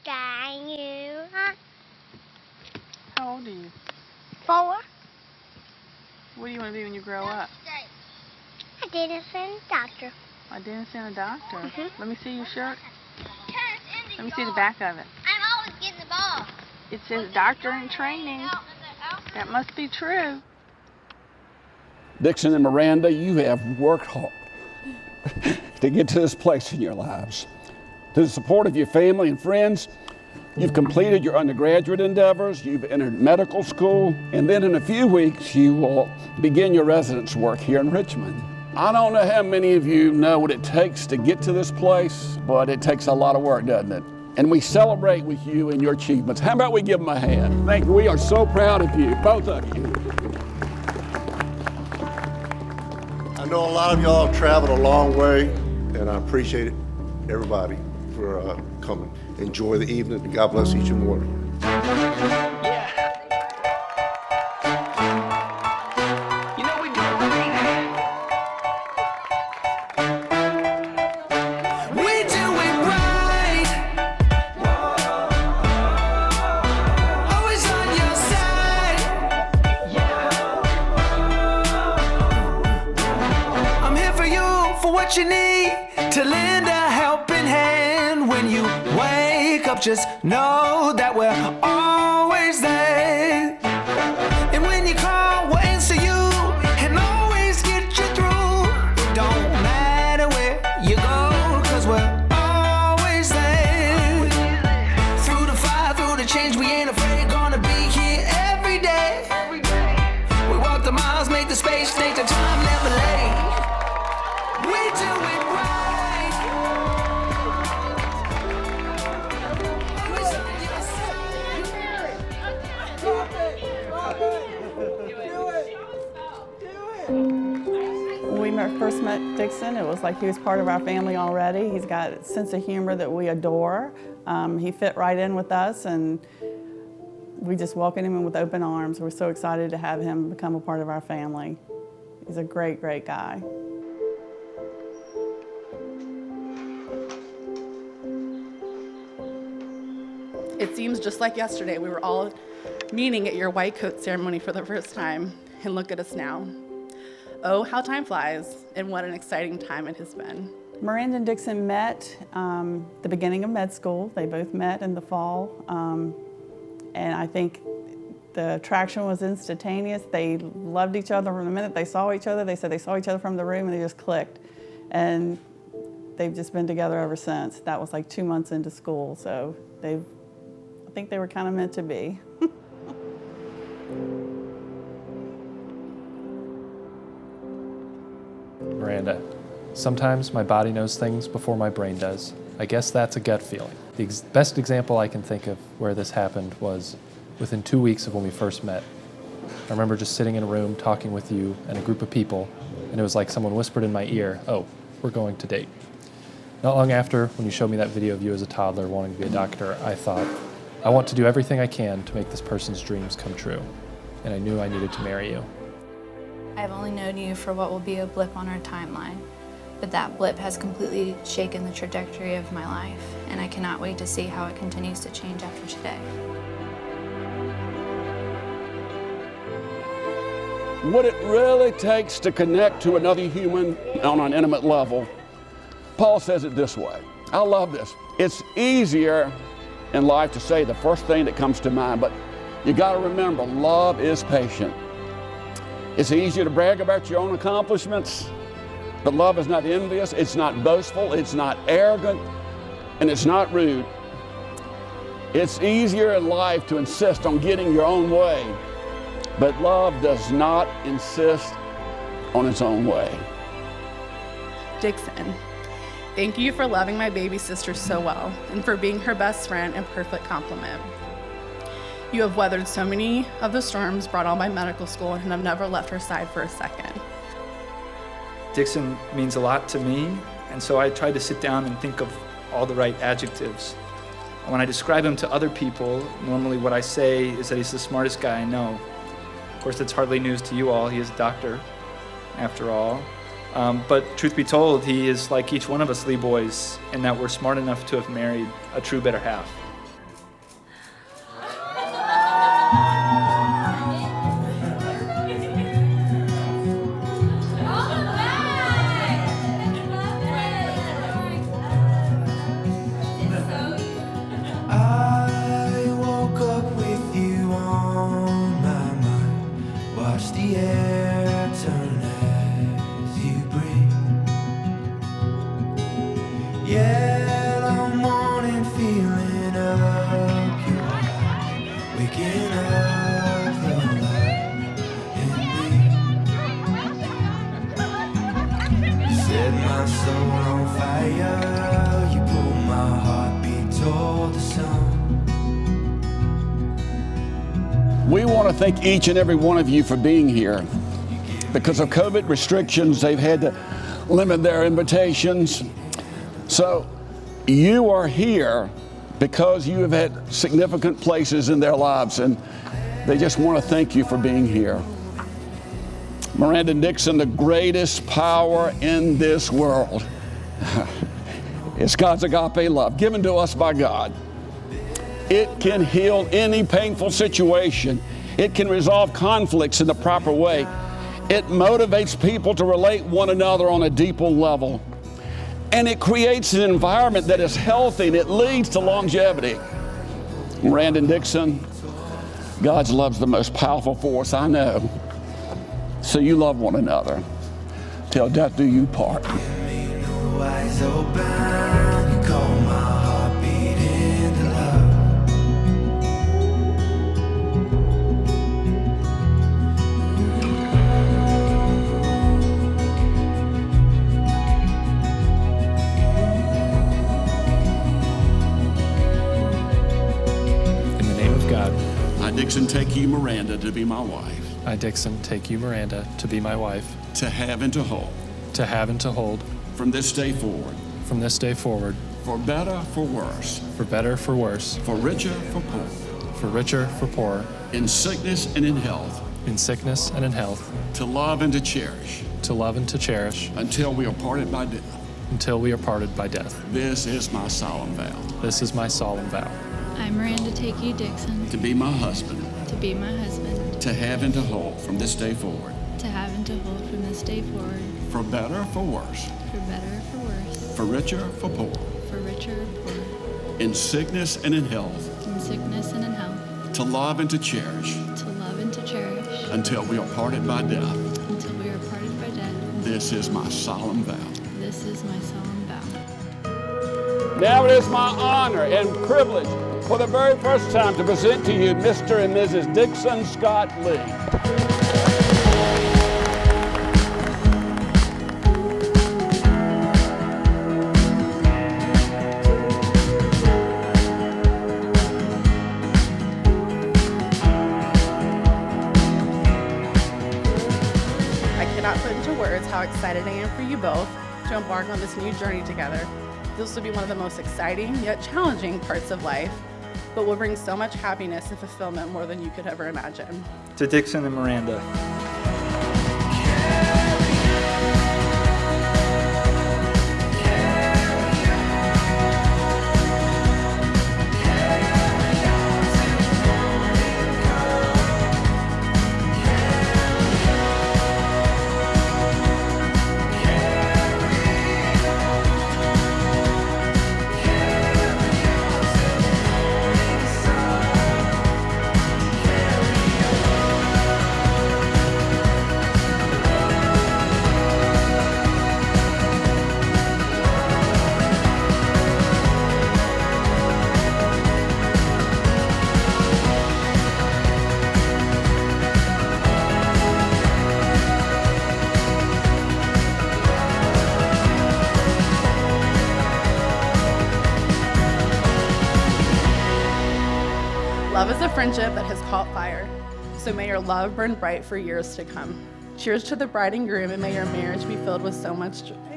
Can you? How old are you? 4. What do you want to be when you grow up? A dentist and a doctor. A dentist and a doctor? Mm-hmm. Let me see your shirt. Let me see the back of it. I'm always getting the ball. It says doctor in training. That must be true. Dixon and Miranda, you have worked hard to get to this place in your lives. To the support of your family and friends, you've completed your undergraduate endeavors, you've entered medical school, and then in a few weeks you will begin your residence work here in Richmond. I don't know how many of you know what it takes to get to this place, but it takes a lot of work, doesn't it? And we celebrate with you and your achievements. How about we give them a hand? Thank you. We are so proud of you, both of you. I know a lot of y'all traveled a long way, and I appreciate everybody for coming. Enjoy the evening, and God bless each and one of you. You need to lend a helping hand when you wake up. Just know that we're always there. And when you call, we'll answer you and always get you through. It don't matter where you go, 'cause we're always there. Through the fire, through the change, we ain't afraid. Gonna be here every day. We walk the miles, make the space, take the time, never late. We do it right. When we first met Dixon, it was like he was part of our family already. He's got a sense of humor that we adore. He fit right in with us, and we just welcomed him in with open arms. We're so excited to have him become a part of our family. He's a great, great guy. It seems just like yesterday. We were all meeting at your white coat ceremony for the first time, and look at us now. Oh, how time flies, and what an exciting time it has been. Miranda and Dixon met the beginning of med school. They both met in the fall, and I think the attraction was instantaneous. They loved each other from the minute they saw each other. They said they saw each other from the room, and they just clicked. And they've just been together ever since. That was like 2 months into school, so I think they were kind of meant to be. Miranda, sometimes my body knows things before my brain does. I guess that's a gut feeling. The best example I can think of where this happened was within 2 weeks of when we first met. I remember just sitting in a room talking with you and a group of people, and it was like someone whispered in my ear, "Oh, we're going to date." Not long after, when you showed me that video of you as a toddler wanting to be a doctor, I thought, I want to do everything I can to make this person's dreams come true. And I knew I needed to marry you. I've only known you for what will be a blip on our timeline, but that blip has completely shaken the trajectory of my life, and I cannot wait to see how it continues to change after today. What it really takes to connect to another human on an intimate level, Paul says it this way. I love this. It's easier in life to say the first thing that comes to mind, but you got to remember, love is patient. It's easier to brag about your own accomplishments, but love is not envious, it's not boastful, it's not arrogant, and it's not rude. It's easier in life to insist on getting your own way, but love does not insist on its own way. Dixon, thank you for loving my baby sister so well and for being her best friend and perfect complement. You have weathered so many of the storms brought on by medical school and have never left her side for a second. Dixon means a lot to me, and so I tried to sit down and think of all the right adjectives. When I describe him to other people, normally what I say is that he's the smartest guy I know. Of course, that's hardly news to you all. He is a doctor, after all. But truth be told, he is like each one of us Lee boys in that we're smart enough to have married a true better half. We want to thank each and every one of you for being here. Because of COVID restrictions, they've had to limit their invitations. So you are here because you have had significant places in their lives, and they just want to thank you for being here. Miranda and Dixon, the greatest power in this world is God's agape love, given to us by God. It can heal any painful situation. It can resolve conflicts in the proper way. It motivates people to relate one another on a deeper level. And it creates an environment that is healthy, and it leads to longevity. Miranda and Dixon, God's love's the most powerful force I know. So you love one another. Till death do you part. Eyes open, you call my heartbeat into love. In the name of God, I, Dixon, take you, Miranda, to be my wife. I, Dixon, take you, Miranda, to be my wife, To have and to hold. to have and to hold, From this day forward. from this day forward, For better, for worse. for better, for worse, For richer, for poor. for richer, for poorer, In sickness and in health. in sickness and in health, To love and to cherish. to love and to cherish, Until we are parted by death. until we are parted by death. This is my solemn vow. This is my solemn vow. I, Miranda, take you, Dixon, To be my husband. to be my husband, To have and to hold from this day forward. to have and to hold from this day forward, For better, for worse. for better, for worse, For richer, for poor. for richer, poor, In sickness and in health. in sickness and in health, To love and to cherish. to love and to cherish, Until we are parted by death. until we are parted by death. This is my solemn vow. This is my solemn vow. Now it is my honor and privilege for the very first time to present to you Mr. and Mrs. Dixon Scott Lee. I cannot put into words how excited I am for you both to embark on this new journey together. This will be one of the most exciting yet challenging parts of life, but will bring so much happiness and fulfillment more than you could ever imagine. To Dixon and Miranda, Love is a friendship that has caught fire, so may your love burn bright for years to come. Cheers to the bride and groom, and may your marriage be filled with so much joy.